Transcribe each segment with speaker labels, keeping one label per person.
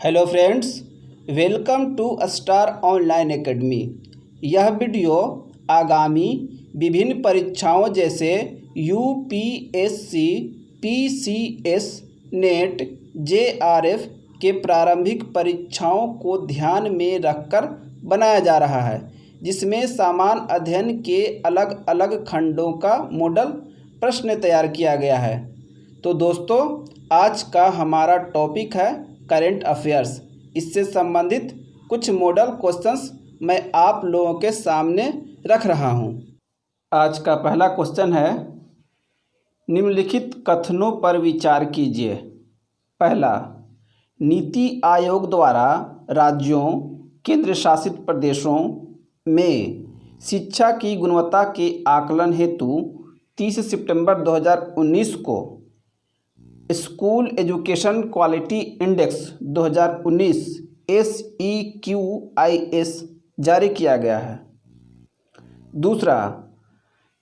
Speaker 1: Hello friends, welcome to star online academy. यह video आगामी विभिन्न परीक्षाओं जैसे यूपीएससी, पीसीएस, नेट, जेआरएफ के प्रारंभिक परीक्षाओं को ध्यान में रखकर बनाया जा रहा है, जिसमें सामान्य अध्ययन के अलग अलग खंडों का मॉडल प्रश्न तैयार किया गया है। तो दोस्तों, आज का हमारा टॉपिक है करंट अफेयर्स। इससे संबंधित कुछ मॉडल क्वेश्चंस मैं आप लोगों के सामने रख रहा हूं। आज का पहला क्वेश्चन है, निम्नलिखित कथनों पर विचार कीजिए। पहला, नीति आयोग द्वारा राज्यों, केंद्र शासित प्रदेशों में शिक्षा की गुणवत्ता के आकलन हेतु 30 सितंबर 2019 को school education quality index 2019 SEQIS जारी किया गया है। दूसरा,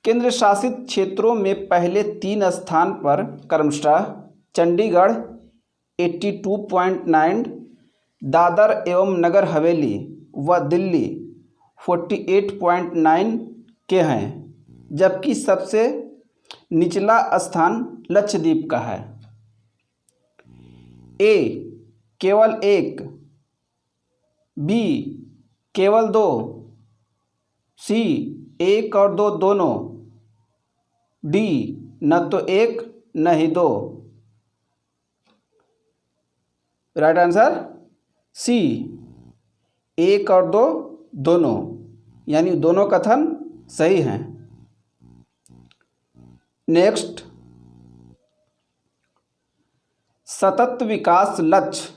Speaker 1: केंद्र शासित क्षेत्रों में पहले 3 स्थान पर क्रमशः चंडीगढ़ 82.9, दादर एवं नगर हवेली व दिल्ली 48.9 के हैं, जबकि सबसे निचला स्थान लक्षद्वीप का है। ए केवल 1, बी केवल 2, सी 1 और 2 दोनों, डी न तो 1 न ही 2। राइट आंसर सी 1 और 2 दोनों, यानी दोनों कथन सही हैं। नेक्स्ट, सतत विकास लक्ष्य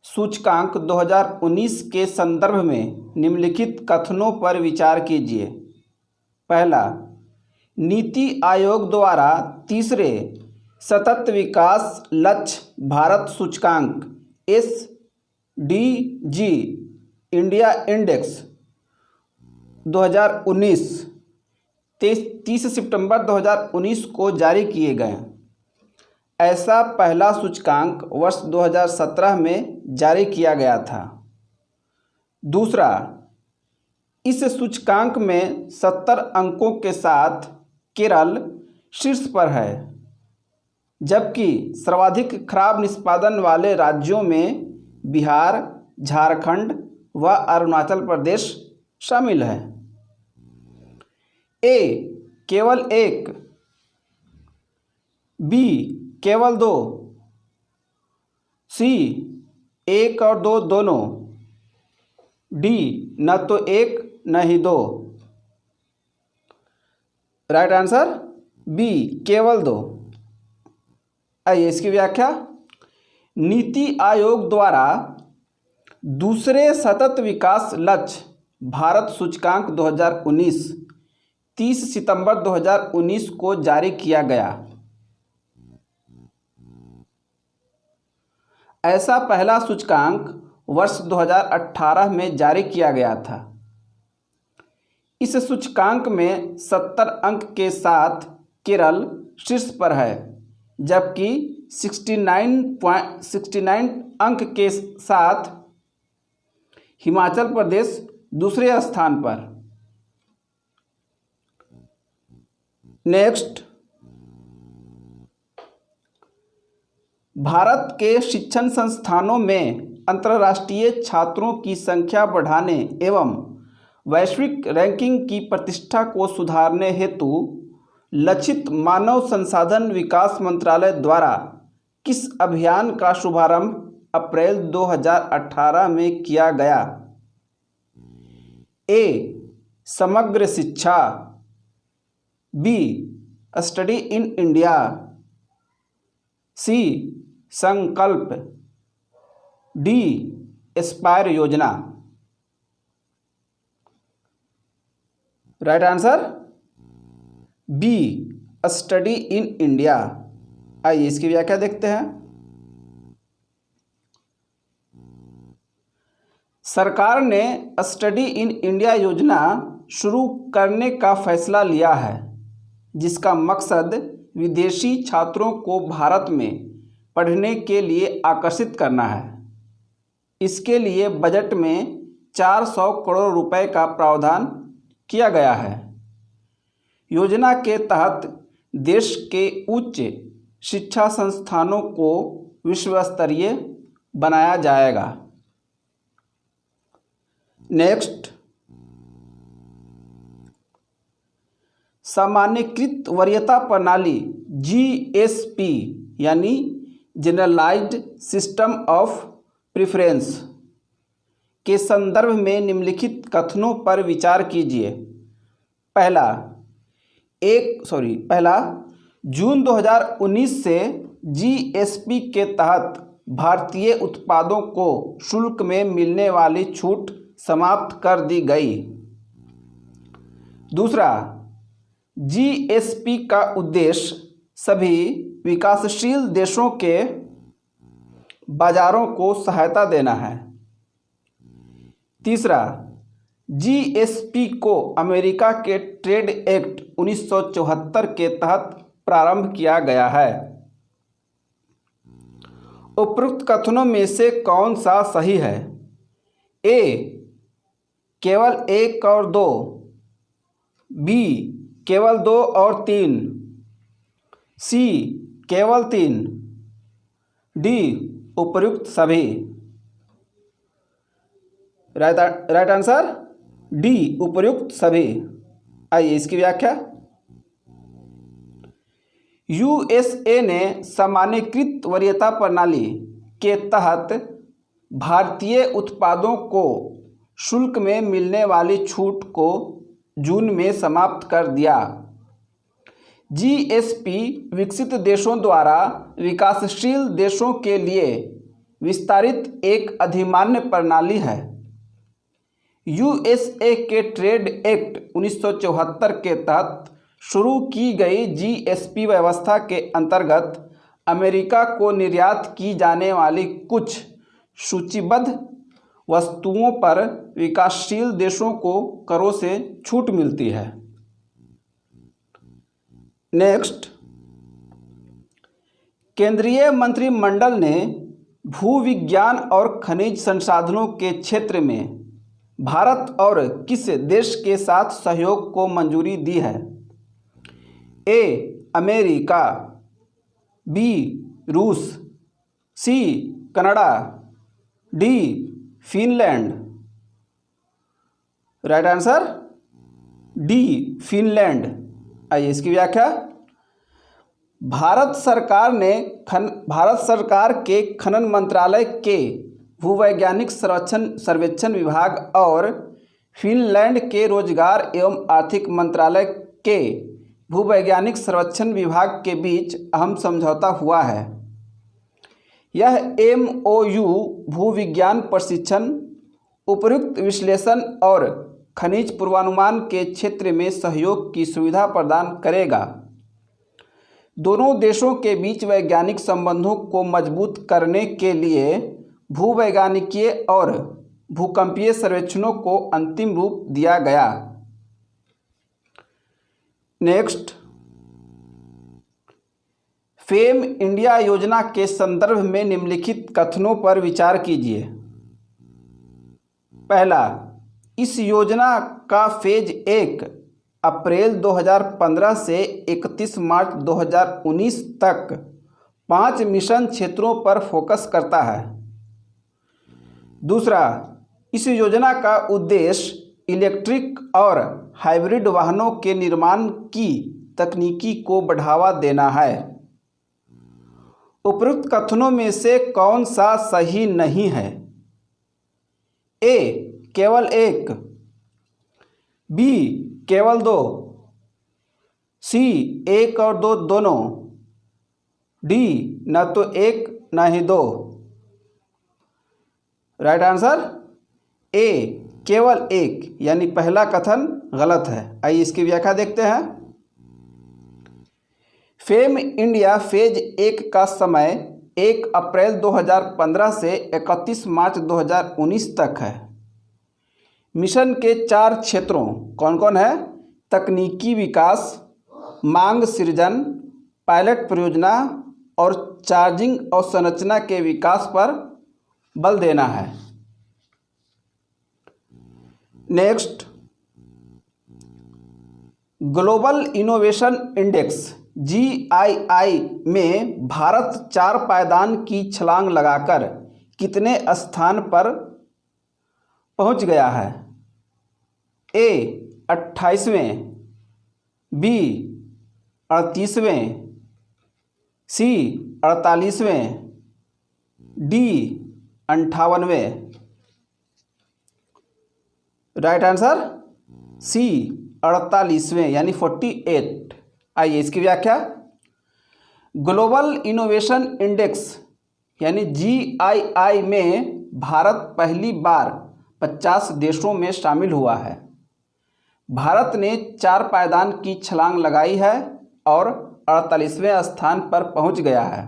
Speaker 1: सूचकांक 2019 के संदर्भ में निम्नलिखित कथनों पर विचार कीजिए। पहला, नीति आयोग द्वारा तीसरे सतत विकास लक्ष्य भारत सूचकांक SDG इंडिया इंडेक्स 2019 30 सितंबर 2019 को जारी किए गए। ऐसा पहला सूचकांक वर्ष 2017 में जारी किया गया था। दूसरा, इस सूचकांक में 70 अंकों के साथ केरल शीर्ष पर है, जबकि सर्वाधिक खराब निष्पादन वाले राज्यों में बिहार, झारखंड व अरुणाचल प्रदेश शामिल है। ए केवल 1, बी केवल 2, सी 1 और 2 दोनों, डी न तो 1 न ही 2। राइट आंसर बी केवल 2। आइए इसकी व्याख्या। नीति आयोग द्वारा दूसरे सतत विकास लक्ष्य भारत सूचकांक 2019 30 सितंबर 2019 को जारी किया गया। ऐसा पहला सूचकांक वर्ष 2018 में जारी किया गया था। इस सूचकांक में 70 अंक के साथ केरल शीर्ष पर है, जबकि 69 अंक के साथ हिमाचल प्रदेश दूसरे स्थान पर। नेक्स्ट, भारत के शिक्षण संस्थानों में अंतर्राष्ट्रीय छात्रों की संख्या बढ़ाने एवं वैश्विक रैंकिंग की प्रतिष्ठा को सुधारने हेतु लक्षित मानव संसाधन विकास मंत्रालय द्वारा किस अभियान का शुभारंभ अप्रैल 2018 में किया गया? A Samagra Shiksha, B study in India, C Sankalp, D aspire योजना। Right answer B study in India. आइए इसकी व्याख्या देखते हैं। सरकार ने स्टडी इन इंडिया योजना शुरू करने का फैसला लिया है, जिसका मकसद विदेशी छात्रों को भारत में पढ़ने के लिए आकर्षित करना है। इसके लिए बजट में 400 करोड़ रुपए का प्रावधान किया गया है। योजना के तहत देश के उच्च शिक्षा संस्थानों को विश्व स्तरीय बनाया जाएगा। नेक्स्ट, सामान्यीकृत वरीयता प्रणाली GSP यानी जनरलाइज्ड सिस्टम ऑफ प्रेफरेंस के संदर्भ में निम्नलिखित कथनों पर विचार कीजिए। पहला, जून 2019 से GSP के तहत भारतीय उत्पादों को शुल्क में मिलने वाली छूट समाप्त कर दी गई। दूसरा, GSP का उद्देश्य सभी विकासशील देशों के बाजारों को सहायता देना है। तीसरा, GSP को अमेरिका के ट्रेड एक्ट 1974 के तहत प्रारंभ किया गया है। उपरोक्त कथनों में से कौन सा सही है? A, केवल 1 और 2, B, केवल 2 और 3, C, केवल 3, D, उपर्युक्त सभी। राइट आंसर D, उपर्युक्त सभी। आइए इसकी व्याख्या। USA ने सामान्यीकृत वरीयता प्रणाली के तहत भारतीय उत्पादों को शुल्क में मिलने वाली छूट को जून में समाप्त कर दिया। GSP विकसित देशों द्वारा विकासशील देशों के लिए विस्तारित एक अधिमान्य प्रणाली है। USA के ट्रेड एक्ट 1974 के तहत शुरू की गई GSP व्यवस्था के अंतर्गत अमेरिका को निर्यात की जाने वाली कुछ सूचीबद्ध वस्तुओं पर विकासशील देशों को करों से छूट मिलती है। नेक्स्ट, केंद्रीय मंत्रिमंडल ने भूविज्ञान और खनिज संसाधनों के क्षेत्र में भारत और किस देश के साथ सहयोग को मंजूरी दी है? A, अमेरिका, B, रूस, C, Canada, D, Finland. Right answer D, Finland. आइए इसकी व्याख्या। भारत सरकार के खनन मंत्रालय के भूवैज्ञानिक सर्वेक्षण विभाग और फिनलैंड के रोजगार एवं आर्थिक मंत्रालय के भूवैज्ञानिक सर्वेक्षण विभाग के बीच अहम समझौता हुआ है। यह MOU भूविज्ञान प्रशिक्षण, उपयुक्त विश्लेषण और खनिज पूर्वानुमान के क्षेत्र में सहयोग की सुविधा प्रदान करेगा। दोनों देशों के बीच वैज्ञानिक संबंधों को मजबूत करने के लिए भूवैज्ञानिकीय और भूकंपीय सर्वेक्षणों को अंतिम रूप दिया गया। नेक्स्ट, फेम इंडिया योजना के संदर्भ में निम्नलिखित कथनों पर विचार कीजिए। पहला, इस योजना का फेज 1 अप्रैल 2015 से 31 मार्च 2019 तक 5 मिशन क्षेत्रों पर फोकस करता है। दूसरा, इस योजना का उद्देश्य इलेक्ट्रिक और हाइब्रिड वाहनों के निर्माण की तकनीकी को बढ़ावा देना है। उपरोक्त कथनों में से कौन सा सही नहीं है? A, केवल 1, B, केवल 2, C, 1 और 2 दोनों, D, न तो 1 न ही 2। राइट आंसर A, केवल 1 यानी पहला कथन गलत है। आइए इसकी व्याख्या देखते हैं। फेम इंडिया फेज 1 का समय 1 अप्रैल 2015 से 31 मार्च 2019 तक है। मिशन के 4 क्षेत्रों कौन कौन है? तकनीकी विकास, मांग सृजन, पायलट परियोजना और चार्जिंग अवसंरचना के विकास पर बल देना है। Next, global innovation index GII में भारत 4 पायदान की छलांग लगाकर कितने स्थान पर पहुंच गया है? A 28वें, B 38वें, C 48वें, D 58वें। राइट आंसर C 48वें यानी 48। आइए इसकी व्याख्या। ग्लोबल इनोवेशन इंडेक्स यानी GII में भारत पहली बार 50 देशों में शामिल हुआ है। भारत ने 4 पायदान की छलांग लगाई है और 48वें स्थान पर पहुंच गया है।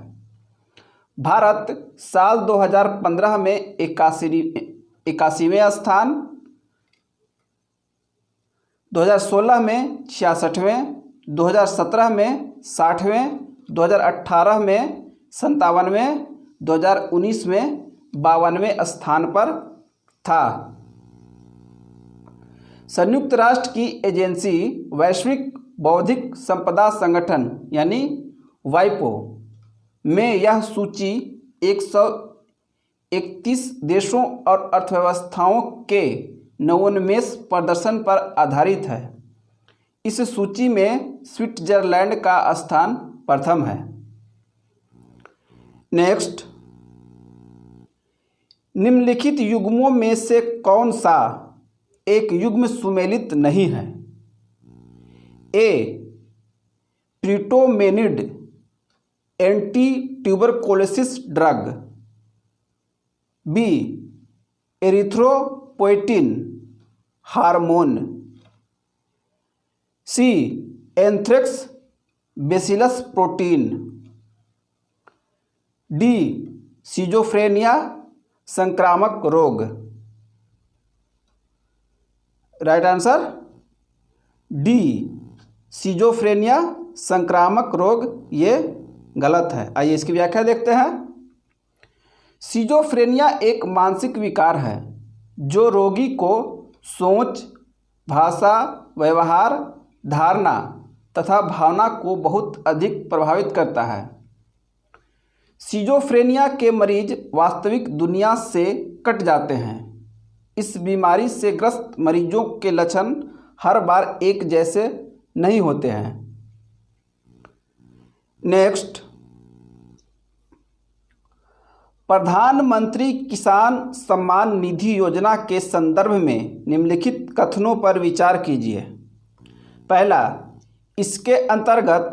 Speaker 1: भारत साल 2015 में 81वें स्थान, 2016 में 66वें, 2017 में 60वें, 2018 में 57वें, 2019 में 52वें स्थान पर था। संयुक्त राष्ट्र की एजेंसी वैश्विक बौद्धिक संपदा संगठन यानी वाइपो में यह सूची 131 देशों और अर्थव्यवस्थाओं के नवोन्मेष प्रदर्शन पर आधारित है। इस सूची में स्विट्जरलैंड का स्थान प्रथम है। नेक्स्ट, निम्नलिखित युग्मों में से कौन सा एक युग्म सुमेलित नहीं है? A pretomanid anti tuberculosis drug, B erythropoietin hormone, C anthrax bacillus protein, D schizophrenia संक्रामक रोग। राइट आंसर D सिजोफ्रेनिया संक्रामक रोग, ये गलत है। आइए इसकी व्याख्या देखते हैं। सिजोफ्रेनिया एक मानसिक विकार है जो रोगी को सोच, भाषा, व्यवहार, धारणा तथा भावना को बहुत अधिक प्रभावित करता है। सिजोफ्रेनिया के मरीज वास्तविक दुनिया से कट जाते हैं। इस बीमारी से ग्रस्त मरीजों के लक्षण हर बार एक जैसे नहीं होते हैं। नेक्स्ट, प्रधानमंत्री किसान सम्मान निधि योजना के संदर्भ में निम्नलिखित कथनों पर विचार कीजिए। पहला, इसके अंतर्गत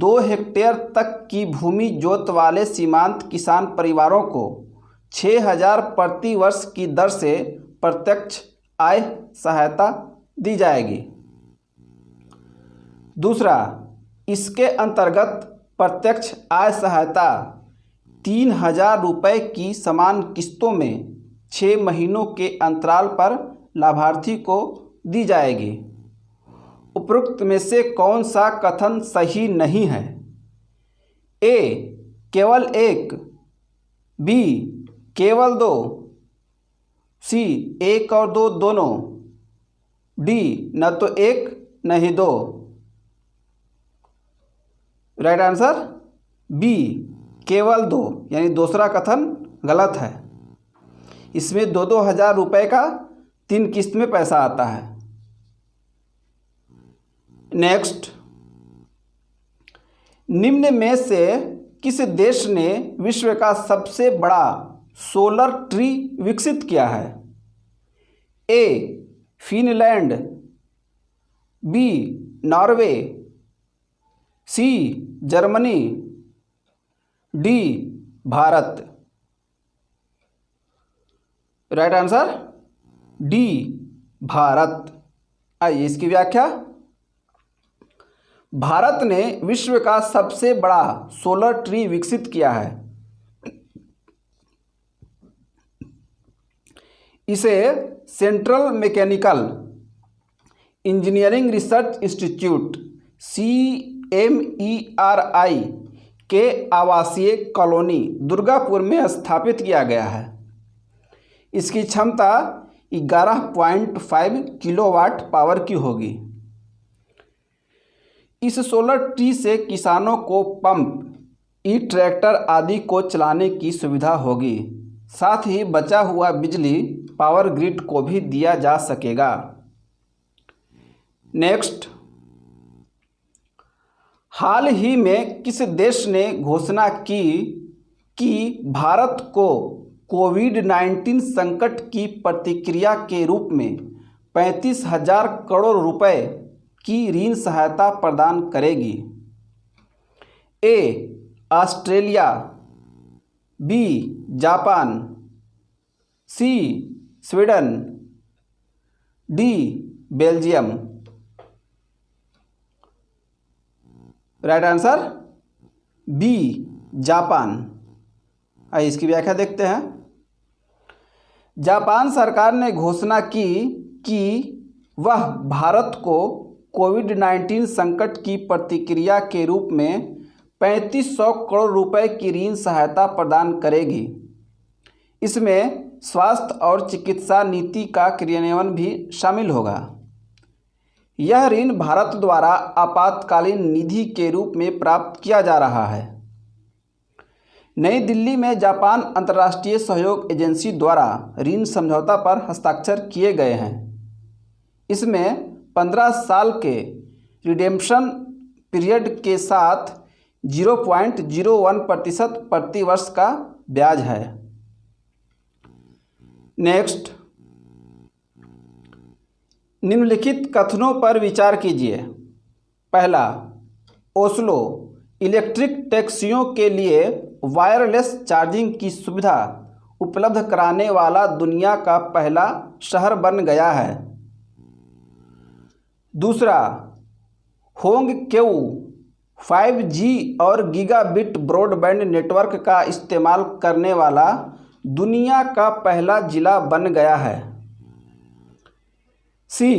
Speaker 1: 2 हेक्टेयर तक की भूमि जोत वाले सीमांत किसान परिवारों को 6,000 प्रति वर्ष की दर से प्रत्यक्ष आय सहायता दी जाएगी। दूसरा, इसके अंतर्गत प्रत्यक्ष आय सहायता 3,000 रुपये की समान किस्तों में 6 महीनों के अंतराल पर लाभार्थी को दी जाएगी। उपरोक्त में से कौन सा कथन सही नहीं है? A केवल 1, B केवल 2, C 1 और 2 दोनों, D न तो 1 न ही 2। राइट आंसर B केवल 2 यानी दूसरा कथन गलत है। इसमें 2-2 हज़ार रुपये का 3 किस्त में पैसा आता है। नेक्स्ट, निम्न में से किस देश ने विश्व का सबसे बड़ा सोलर ट्री विकसित किया है? A Finland, B Norway, C Germany, D Bharat. Right answer D Bharat. आइए इसकी व्याख्या। भारत ने विश्व का सबसे बड़ा सोलर ट्री विकसित किया है। इसे central mechanical engineering research institute CMERI के आवासीय कॉलोनी दुर्गापुर में स्थापित किया गया है। इसकी क्षमता 11.5 किलोवाट पावर की होगी। इस सोलर ट्री से किसानों को पंप, ई ट्रैक्टर आदि को चलाने की सुविधा होगी। साथ ही बचा हुआ बिजली पावर ग्रिड को भी दिया जा सकेगा। नेक्स्ट, हाल ही में किस देश ने घोषणा की कि भारत को कोविड-19 संकट की प्रतिक्रिया के रूप में 35,000 करोड़ रुपए की ऋण सहायता प्रदान करेगी? A. Australia, B. Japan, C. Sweden, D. Belgium. Right answer B, Japan. आइए इसकी व्याख्या देखते हैं। जापान सरकार ने घोषणा की कि वह भारत को कोविड-19 संकट की प्रतिक्रिया के रूप में 3500 करोड़ रुपए की ऋण सहायता प्रदान करेगी। इसमें स्वास्थ्य और चिकित्सा नीति का क्रियान्वयन भी शामिल होगा। यह ऋण भारत द्वारा आपातकालीन निधि के रूप में प्राप्त किया जा रहा है। नई दिल्ली में जापान अंतर्राष्ट्रीय सहयोग एजेंसी द्वारा ऋण समझौता पर हस्ताक्षर किए गए हैं। इसमें 15 साल के रिडेम्पशन पीरियड के साथ 0.01% प्रति वर्ष का ब्याज है। नेक्स्ट, निम्नलिखित कथनों पर विचार कीजिए। पहला, ओस्लो इलेक्ट्रिक टैक्सियों के लिए वायरलेस चार्जिंग की सुविधा उपलब्ध कराने वाला दुनिया का पहला शहर बन गया है। दूसरा, होंगकेऊ 5G और गीगाबिट ब्रॉडबैंड नेटवर्क का इस्तेमाल करने वाला दुनिया का पहला जिला बन गया है। सी,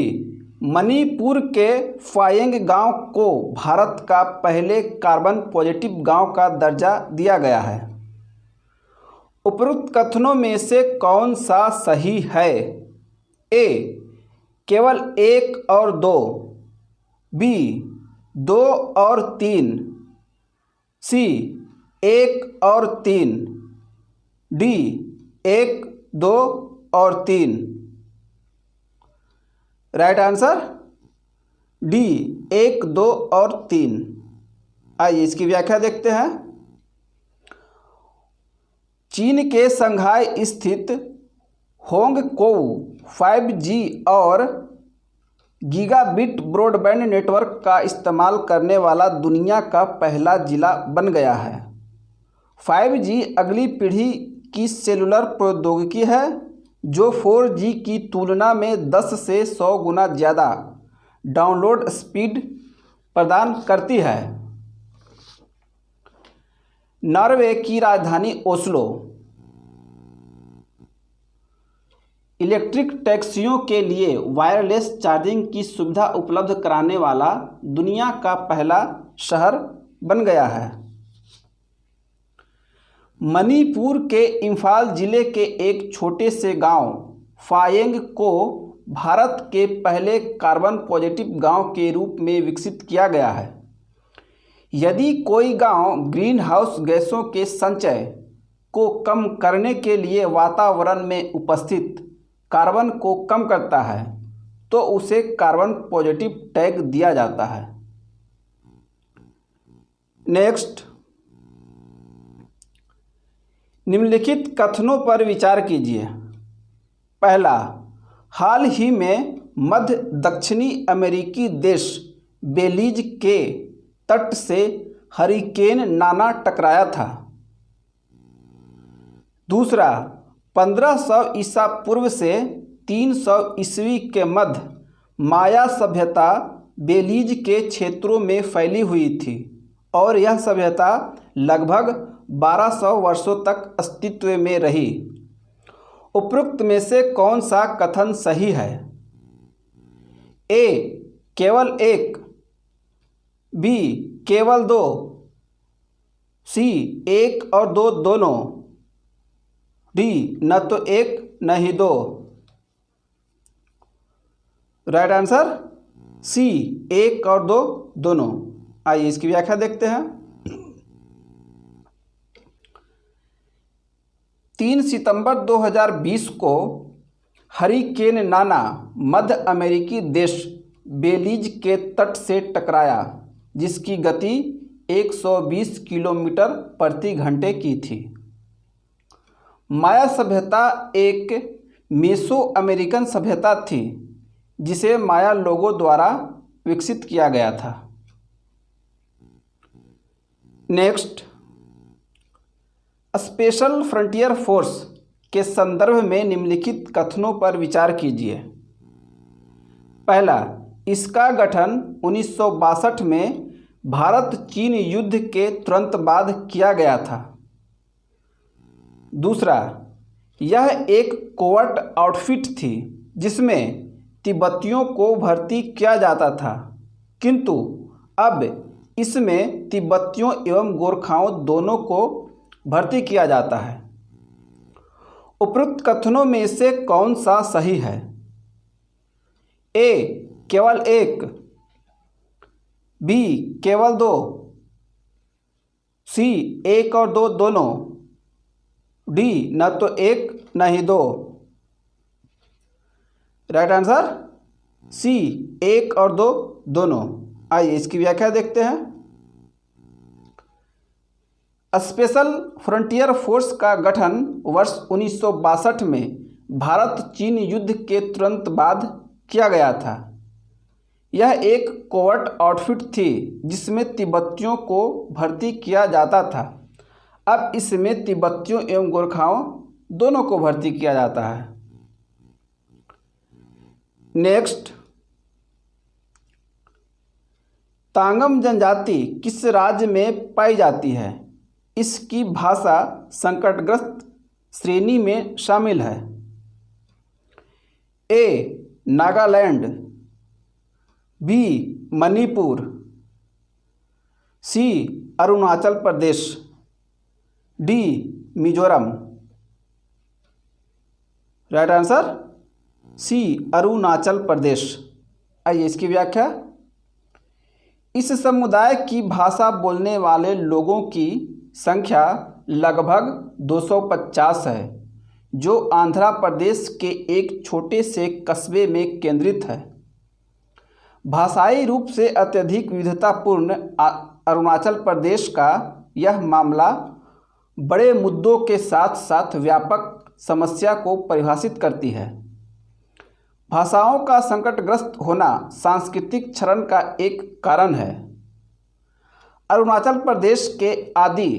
Speaker 1: मणिपुर के फायेंग गांव को भारत का पहले कार्बन पॉजिटिव गांव का दर्जा दिया गया है। उपरोक्त कथनों में से कौन सा सही है? ए, केवल 1 और 2, बी, 2 और 3, सी, 1 और 3, डी, 1, 2 और 3। राइट आंसर डी, 1, 2 और 3। आइए इसकी व्याख्या देखते हैं। चीन के शंघाई स्थित होंगकोऊ 5G और गीगाबिट ब्रॉडबैंड नेटवर्क का इस्तेमाल करने वाला दुनिया का पहला जिला बन गया है। 5G अगली पीढ़ी की सेलुलर प्रौद्योगिकी है जो 4G की तुलना में 10 से 100 गुना ज़्यादा डाउनलोड स्पीड प्रदान करती है। नॉर्वे की राजधानी ओस्लो इलेक्ट्रिक टैक्सियों के लिए वायरलेस चार्जिंग की सुविधा उपलब्ध कराने वाला दुनिया का पहला शहर बन गया है। मणिपुर के इम्फाल जिले के एक छोटे से गांव फायेंग को भारत के पहले कार्बन पॉजिटिव गांव के रूप में विकसित किया गया है। यदि कोई गांव ग्रीन हाउस गैसों के संचय को कम करने के लिए वातावरण में उपस्थित कार्बन को कम करता है तो उसे कार्बन पॉजिटिव टैग दिया जाता है। नेक्स्ट, निम्नलिखित कथनों पर विचार कीजिए। पहला, हाल ही में मध्य दक्षिणी अमेरिकी देश बेलीज के तट से हरिकेन नाना टकराया था। दूसरा, 1500 ईसा पूर्व से 300 ईस्वी के मध्य माया सभ्यता बेलीज के क्षेत्रों में फैली हुई थी और यह सभ्यता लगभग 1200 वर्षों तक अस्तित्व में रही। उपरोक्त में से कौन सा कथन सही है? ए, केवल 1, बी, केवल 2, सी, 1 और 2 दोनों, डी, न तो 1 न ही 2। राइट आंसर सी, 1 और 2 दोनों। आइए इसकी व्याख्या देखते हैं। 3 सितंबर 2020 को हरिकेन नाना मध्य अमेरिकी देश बेलीज के तट से टकराया, जिसकी गति 120 किलोमीटर प्रति घंटे की थी। माया सभ्यता एक मेसो अमेरिकन सभ्यता थी जिसे माया लोगों द्वारा विकसित किया गया था। नेक्स्ट, स्पेशल फ्रंटियर फोर्स के संदर्भ में निम्नलिखित कथनों पर विचार कीजिए। पहला, इसका गठन 1962 में भारत चीन युद्ध के तुरंत बाद किया गया था। दूसरा, यह एक कोवर्ट आउटफिट थी जिसमें तिब्बतियों को भर्ती किया जाता था, किंतु अब इसमें तिब्बतियों एवं गोरखाओं दोनों को भर्ती किया जाता है। उपरोक्त कथनों में से कौन सा सही है? ए, केवल 1, बी, केवल 2, सी, 1 और 2 दोनों, डी, न तो 1 न ही 2। राइट आंसर सी, 1 और 2 दोनों। आइए इसकी व्याख्या देखते हैं। स्पेशल फ्रंटियर फोर्स का गठन वर्ष 1962 में भारत चीन युद्ध के तुरंत बाद किया गया था। यह एक कोवर्ट आउटफिट थी जिसमें तिब्बतियों को भर्ती किया जाता था। अब इसमें तिब्बतियों एवं गोरखाओं दोनों को भर्ती किया जाता है। नेक्स्ट, तांगम जनजाति किस राज्य में पाई जाती है? इसकी भाषा संकटग्रस्त श्रेणी में शामिल है। A, Nagaland, B, Manipur, C, Arunachal Pradesh, D, Mizoram. Right answer C, Arunachal Pradesh. आइए इसकी व्याख्या। इस समुदाय की भाषा बोलने वाले लोगों की संख्या लगभग 250 है, जो आंध्र प्रदेश के एक छोटे से कस्बे में केंद्रित है। भाषाई रूप से अत्यधिक विविधतापूर्ण अरुणाचल प्रदेश का यह मामला बड़े मुद्दों के साथ साथ व्यापक समस्या को परिभाषित करती है। भाषाओं का संकटग्रस्त होना सांस्कृतिक क्षरण का एक कारण है। अरुणाचल प्रदेश के आदि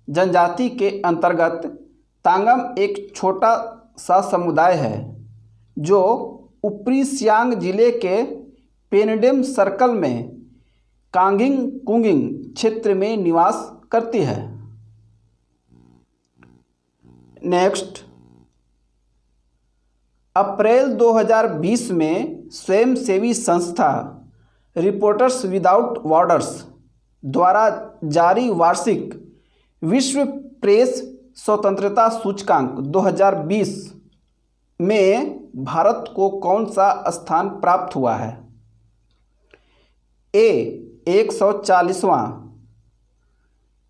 Speaker 1: जनजाति के अंतर्गत तांगम एक छोटा सा समुदाय है जो ऊपरी सियांग जिले के पेनडेम सर्कल में कांगिंग कुंगिंग क्षेत्र में निवास करती है। नेक्स्ट, अप्रैल 2020 में स्वयंसेवी संस्था रिपोर्टर्स विदाउट बॉर्डर्स द्वारा जारी वार्षिक विश्व प्रेस स्वतंत्रता सूचकांक 2020 में भारत को कौन सा स्थान प्राप्त हुआ है? ए, 140वां,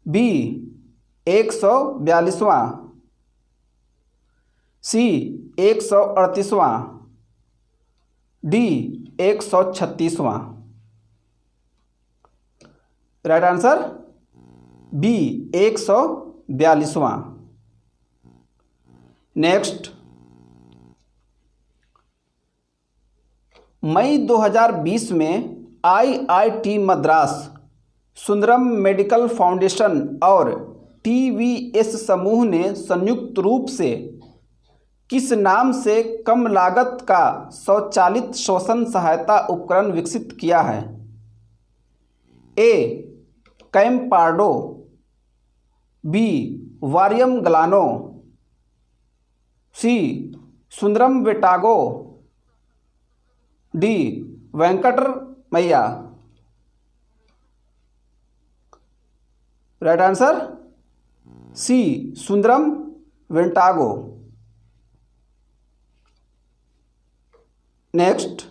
Speaker 1: बी, 142वां, सी, 138वां, डी, 136वां। राइट आंसर बी, 142वां। नेक्स्ट, मई 2020 में IIT Madras, Sundaram medical foundation और TVS समूह ने संयुक्त रूप से किस नाम से कम लागत का स्वचालित श्वसन सहायता उपकरण विकसित किया है? ए, कैम्पार्डो, बी, वारियम गलानो, सी, सुंदरम वेटागो, D, Venkataramaiah. Right answer C, Sundaram वेंटागो। नेक्स्ट,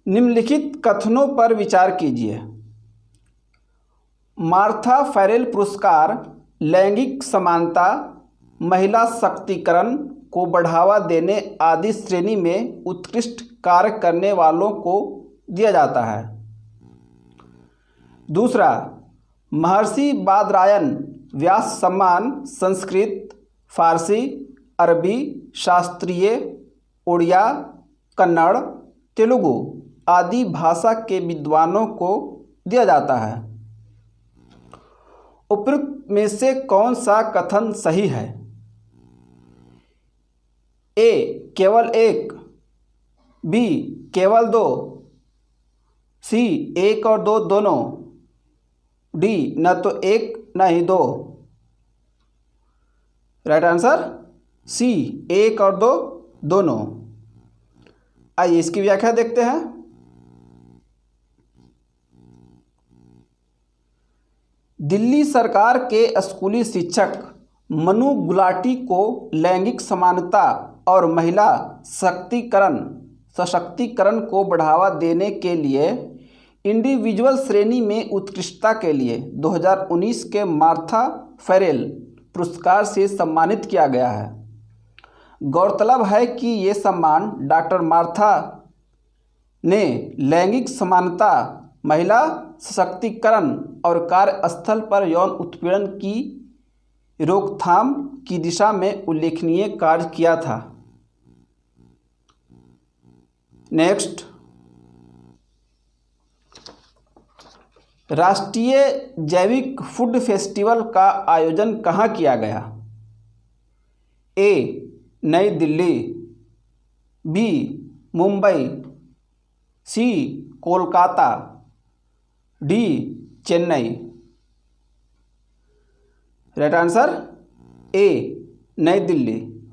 Speaker 1: निम्नलिखित कथनों पर विचार कीजिए। मार्था फैरेल पुरस्कार लैंगिक समानता, महिला शक्तिकरण को बढ़ावा देने आदि श्रेणी में उत्कृष्ट कार्य करने वालों को दिया जाता है। दूसरा, महर्षि बादरायण व्यास सम्मान संस्कृत, फारसी, अरबी, शास्त्रीय, उड़िया, कन्नड़, तेलुगु आदि भाषा के विद्वानों को दिया जाता है। उपरोक्त में से कौन सा कथन सही है? ए केवल एक, बी केवल दो, सी एक और दो दोनों, डी न तो एक न ही दो। राइट आंसर सी, एक और दो दोनों। आइए इसकी व्याख्या देखते हैं। दिल्ली सरकार के स्कूली शिक्षक मनु गुलाटी को लैंगिक समानता और महिला सशक्तिकरण को बढ़ावा देने के लिए इंडिविजुअल श्रेणी में उत्कृष्टता के लिए 2019 के मार्था फैरेल पुरस्कार से सम्मानित किया गया है। गौरतलब है कि ये सम्मान डॉक्टर मार्था ने लैंगिक समानता, महिला सशक्तिकरण और कार्यस्थल पर यौन उत्पीड़न की रोकथाम की दिशा में उल्लेखनीय कार्य किया था। नेक्स्ट, राष्ट्रीय जैविक फूड फेस्टिवल का आयोजन कहाँ किया गया? A Nai Delhi, B Mumbai, C Kolkata, D Chennai. Right answer A Nai Delhi.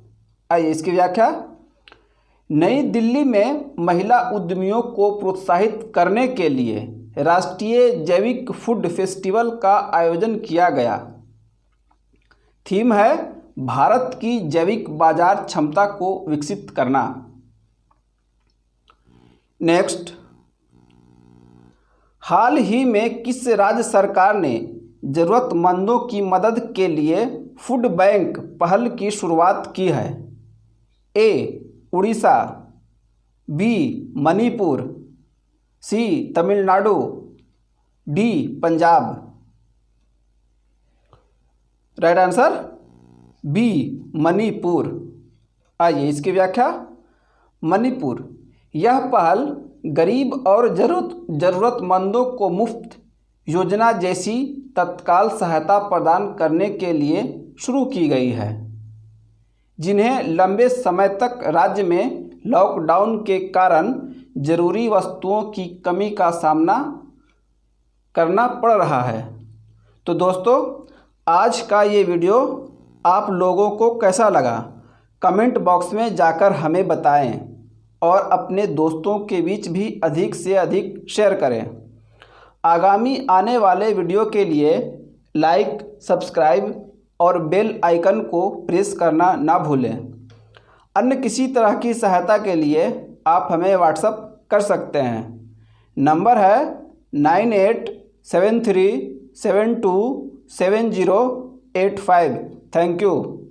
Speaker 1: आइए इसकी व्याख्या। नई दिल्ली में महिला उद्यमियों को प्रोत्साहित करने के लिए राष्ट्रीय जैविक फूड फेस्टिवल का आयोजन किया गया। थीम है भारत की जैविक बाजार क्षमता को विकसित करना। नेक्स्ट, हाल ही में किस राज्य सरकार ने ज़रूरतमंदों की मदद के लिए फूड बैंक पहल की शुरुआत की है? A Orissa, B Manipur, C Tamil Nadu, D Punjab. Right answer B Manipur. आइए इसकी व्याख्या। मणिपुर यह पहल गरीब और ज़रूरतमंदों को मुफ्त योजना जैसी तत्काल सहायता प्रदान करने के लिए शुरू की गई है, जिन्हें लंबे समय तक राज्य में लॉकडाउन के कारण जरूरी वस्तुओं की कमी का सामना करना पड़ रहा है। तो दोस्तों, आज का ये वीडियो आप लोगों को कैसा लगा कमेंट बॉक्स में जाकर हमें बताएं और अपने दोस्तों के बीच भी अधिक से अधिक शेयर करें। आगामी आने वाले वीडियो के लिए लाइक, सब्सक्राइब और बेल आइकन को प्रेस करना ना भूलें। अन्य किसी तरह की सहायता के लिए आप हमें व्हाट्सएप कर सकते हैं। नंबर है 9873727085। Thank you.